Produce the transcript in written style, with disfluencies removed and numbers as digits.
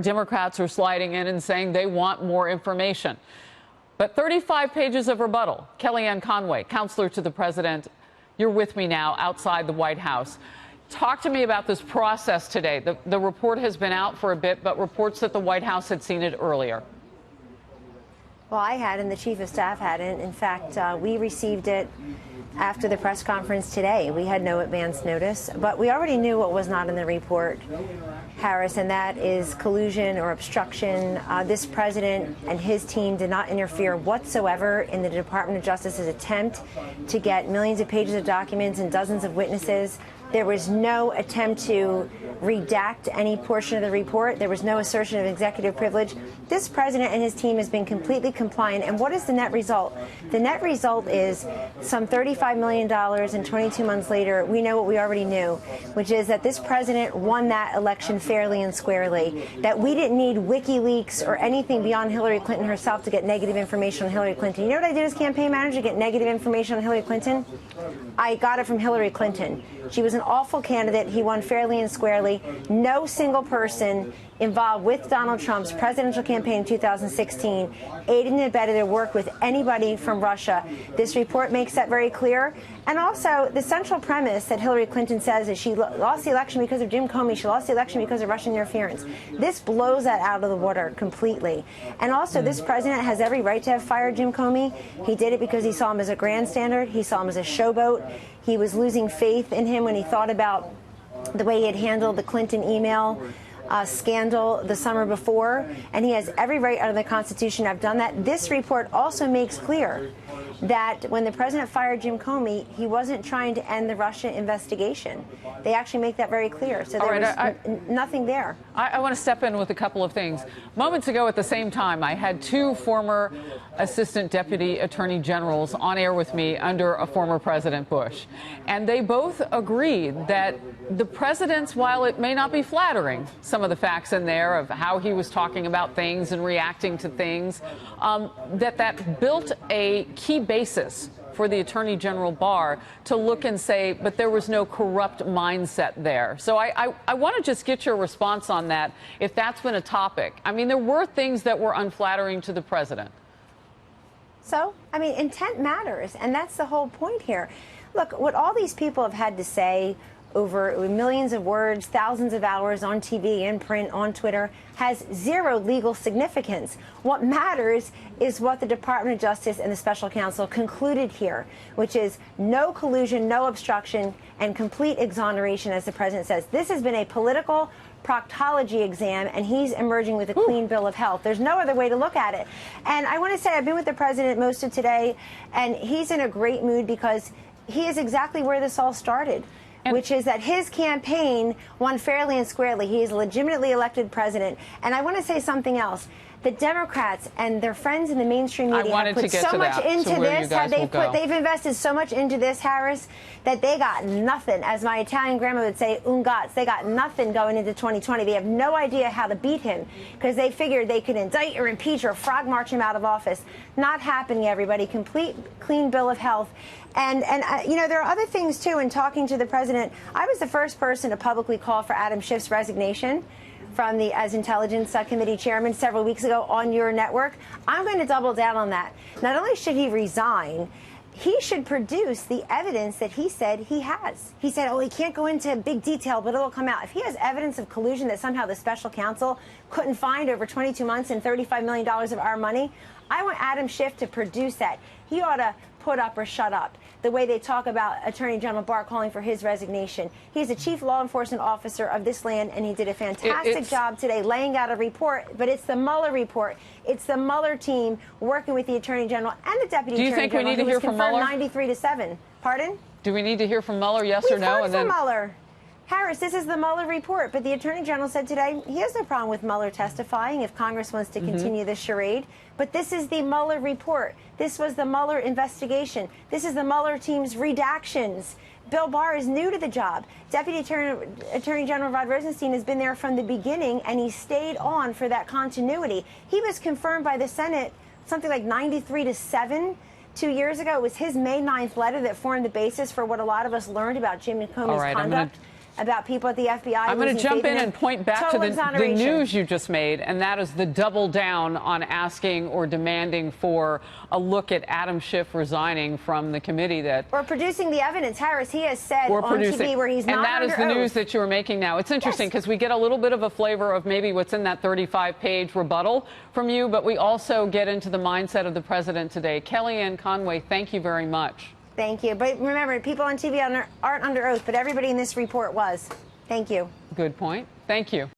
Democrats are sliding in and saying they want more information. But 35 pages of rebuttal. Kellyanne Conway, counselor to the president, you're with me now outside the White House. Talk to me about this process today. The report has been out for a bit, but reports that the White House had seen it earlier. Well, I hadn't. The chief of staff hadn't. In fact, we received it after the press conference today. We had no advance notice, but we already knew what was not in the report, Harris, and that is collusion or obstruction. This president and his team did not interfere whatsoever in the Department of Justice's attempt to get millions of pages of documents and dozens of witnesses. There was no attempt to redact any portion of the report. There was no assertion of executive privilege. This president and his team has been completely compliant. And what is the net result? The net result is some $35 million, and 22 months later, we know what we already knew, which is that this president won that election fairly and squarely, that we didn't need WikiLeaks or anything beyond Hillary Clinton herself to get negative information on Hillary Clinton. You know what I did as campaign manager to get negative information on Hillary Clinton? I got it from Hillary Clinton. She was an awful candidate. He won fairly and squarely. No single person involved with Donald Trump's presidential campaign in 2016 aided and abetted or worked with anybody from Russia. This report makes that very clear. And also, the central premise that Hillary Clinton says is she lost the election because of Jim Comey. She lost the election because of Russian interference. This blows that out of the water completely. And also, this president has every right to have fired Jim Comey. He did it because he saw him as a grandstander. He saw him as a showboat. He was losing faith in him when he thought about the way he had handled the Clinton email scandal the summer before, and he has every right under the Constitution to have done that. This report also makes clear that when the president fired Jim Comey, he wasn't trying to end the Russia investigation. They actually make that very clear. So there was nothing there. I want to step in with a couple of things. Moments ago, at the same time, I had two former assistant deputy attorney generals on air with me under a former President Bush. And they both agreed that the president's, while it may not be flattering, some of the facts in there of how he was talking about things and reacting to things, that built a key basis for the Attorney General Barr to look and say, but there was no corrupt mindset there. So I want to just get your response on that, if that's been a topic. I mean, there were things that were unflattering to the president. So, I mean, intent matters, and that's the whole point here. Look, what all these people have had to say over millions of words, thousands of hours on TV, in print, on Twitter, has zero legal significance. What matters is what the Department of Justice and the special counsel concluded here, which is no collusion, no obstruction, and complete exoneration, as the president says. This has been a political proctology exam, and he's emerging with a clean bill of health. There's no other way to look at it. And I want to say I've been with the president most of today, and he's in a great mood because he is exactly where this all started, which is that his campaign won fairly and squarely. He is a legitimately elected president. And I want to say something else. The Democrats and their friends in the mainstream media have put so much into this. They've invested so much into this, Harris, that they got nothing. As my Italian grandma would say, un gats. They got nothing going into 2020. They have no idea how to beat him because they figured they could indict or impeach or frog march him out of office. Not happening, everybody. Complete clean bill of health. And you know, there are other things, too, in talking to the president. I was the first person to publicly call for Adam Schiff's resignation from as Intelligence Committee chairman several weeks ago on your network. I'm going to double down on that. Not only should he resign, he should produce the evidence that he said he has. He said, oh, he can't go into big detail, but it'll come out. If he has evidence of collusion that somehow the special counsel couldn't find over 22 months and $35 million of our money, I want Adam Schiff to produce that. He ought to put up or shut up, the way they talk about Attorney General Barr calling for his resignation. He's the chief law enforcement officer of this land, and he did a fantastic job today laying out a report. But it's the Mueller report. It's the Mueller team working with the Attorney General and the Deputy Attorney General. Do you think we need to hear from Mueller? 93-7. Pardon? Do we need to hear from Mueller, yes or no? We've heard from Mueller. Harris, this is the Mueller report, but the Attorney General said today he has no problem with Mueller testifying if Congress wants to continue this charade. But this is the Mueller report. This was the Mueller investigation. This is the Mueller team's redactions. Bill Barr is new to the job. Deputy Attorney General Rod Rosenstein has been there from the beginning, and he stayed on for that continuity. He was confirmed by the Senate something like 93-7. 2 years ago. It was his May 9th letter that formed the basis for what a lot of us learned about Jim Comey's conduct. about people at the FBI. I'm going to jump in and point back to the news you just made, and that is the double down on asking or demanding for a look at Adam Schiff resigning from the committee that... Or producing the evidence. Harris, he has said on TV where he's not under oath. And that is the news that you are making now. It's interesting because we get a little bit of a flavor of maybe what's in that 35-page rebuttal from you, but we also get into the mindset of the president today. Kellyanne Conway, thank you very much. Thank you. But remember, people on TV aren't under oath, but everybody in this report was. Thank you. Good point. Thank you.